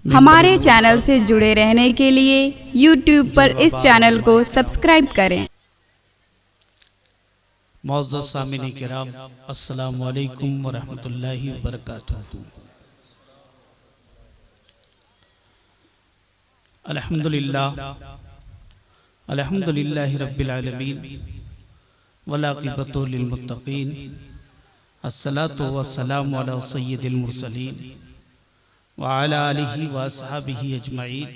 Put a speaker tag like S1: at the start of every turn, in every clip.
S1: हमारे चैनल से जुड़े रहने के लिए YouTube पर इस चैनल को सब्सक्राइब करें।
S2: मुअज़्ज़ज़ सामिन किराम, अस्सलामु अलैकुम व रहमतुल्लाहि व बरकातुहू। अल्हम्दुलिल्लाहि रब्बिल आलमीन वल आक़िबतु लिल मुत्तक़ीन, अस्सलातु वस्सलामु अला सय्यिदिल मुरसलीन व अला आलिहि व अस्हाबिहि अजमईन,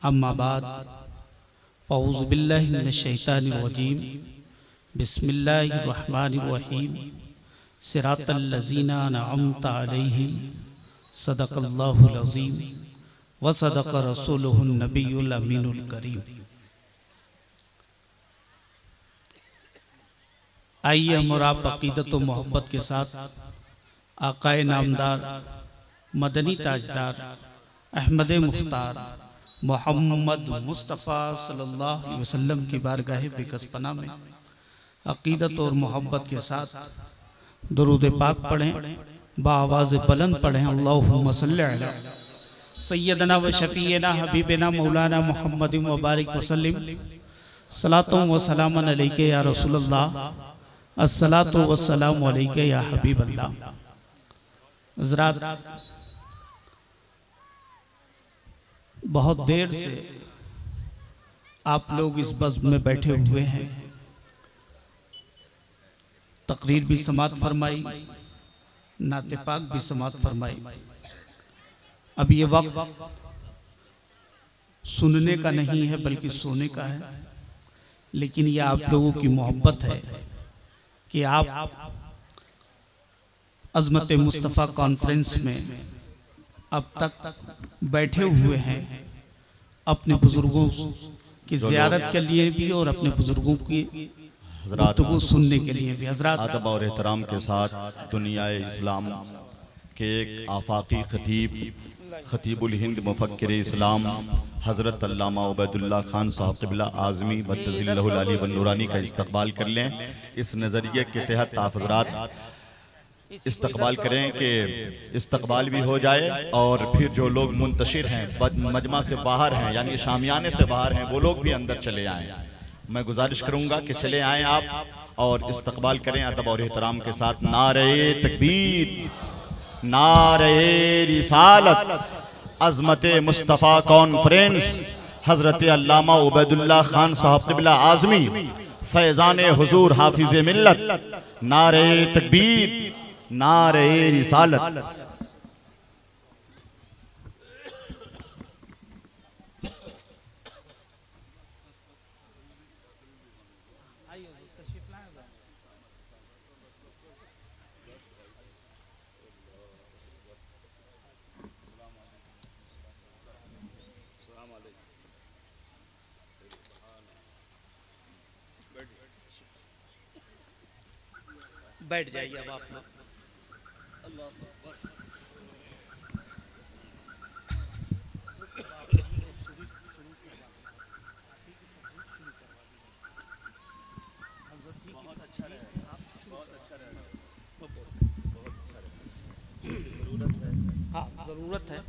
S2: अम्मा बाद, अऊज़ु बिल्लाहि मिनश शैतानिर रजीम, बिस्मिल्लाहिर रहमानिर रहीम, सिरातल लज़ीना अनअमता अलैहिम, सदक़ल्लाहुल अज़ीम व सदक़ रसूलुहुन नबियुल अमीनुल करीम। आइए हम और आप अक़ीदत व मोहब्बत के साथ आक़ाए नामदार, मदनी ताजदार, अहमद मुख्तार मोहम्मद मुस्तफ़ा सल्लल्लाहु अलैहि वसल्लम की बारगाह बेकसपना में अक़ीदत और मोहब्बत के साथ दुरूद पाक पढ़ें, बाआवाज़ बुलंद पढ़ें। अल्लाहुम्मा सल्लि अला सय्यदना व शफ़ीना हबीबना मौलाना मुहम्मदिन व बारिक वसल्लिम, सलातुन व सलामन अलैका या रसूलल्लाह, अस्सलातु वस्सलामु अलैका या हबीबल्लाह। हज़रात, बहुत देर से आप लोग इस बज़्म में बैठे हुए हैं। तकरीर भी समात फरमाई, नाते पाक भी समात फरमाई। अब ये वक्त सुनने का नहीं है बल्कि सोने का है, लेकिन ये आप लोगों की मोहब्बत है कि आप अज़मत मुस्तफ़ा कॉन्फ्रेंस में अब तक बैठे हुए हैं, अपने बुजुर्गों की ज़ियारत के लिए भी और अपने बुजुर्गों की गुफ्तगू सुनने के लिए भी। हज़रात,
S3: अदब और एहतराम के साथ दुनियाए इस्लाम के एक आफाकी खतीबुल हिंद मुफक्किर इस्लाम हज़रत अल्लामा उबैदुल्लाह खान साहब क़िबला आज़मी बद्दज़िल्लहुल अली व नूरानी का इस्तक़बाल कर लें। इस नज़रिए के तहत आप हज़रात इस्तक़बाल करें कि इस्तक़बाल भी हो जाए और फिर जो लोग मुंतशिर हैं, मजमा से बाहर हैं, यानी शामियाने से बाहर हैं, वो लोग भी अंदर चले आएँ। मैं गुजारिश करूँगा कि चले आएँ आप और इस्तक़बाल करें अदब और एहतराम के साथ। नारे तकबीर, नारे रिसालत, अज़मत मुस्तफ़ा कॉन्फ्रेंस, हज़रत अल्लामा उबैदुल्लाह खान साहब क़िबला आज़मी, फैज़ान हुज़ूर हाफिज़ मिल्लत, नारे तकबीर, नारे रिसालत।
S2: बैठ जाइए अब आप लोग। हाँ, जरूरत है।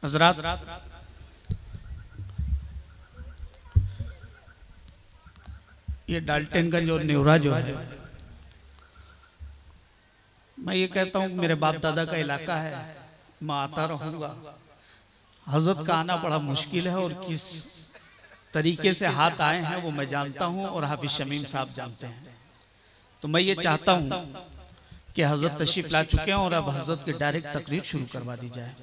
S2: हज़रात, ये डाल्टनगंज और नेवरा जो है, मैं ये कहता हूँ मेरे बाप दादा का इलाका है, मैं आता रहूँगा। हजरत का आना बड़ा मुश्किल है और किस तरीके से हाथ आए हैं वो मैं जानता हूँ और हाफिज शमीम साहब जानते हैं। तो मैं ये चाहता हूँ कि हजरत तशरीफ ला चुके हैं और अब हजरत की डायरेक्ट तकरीर शुरू करवा दी जाए।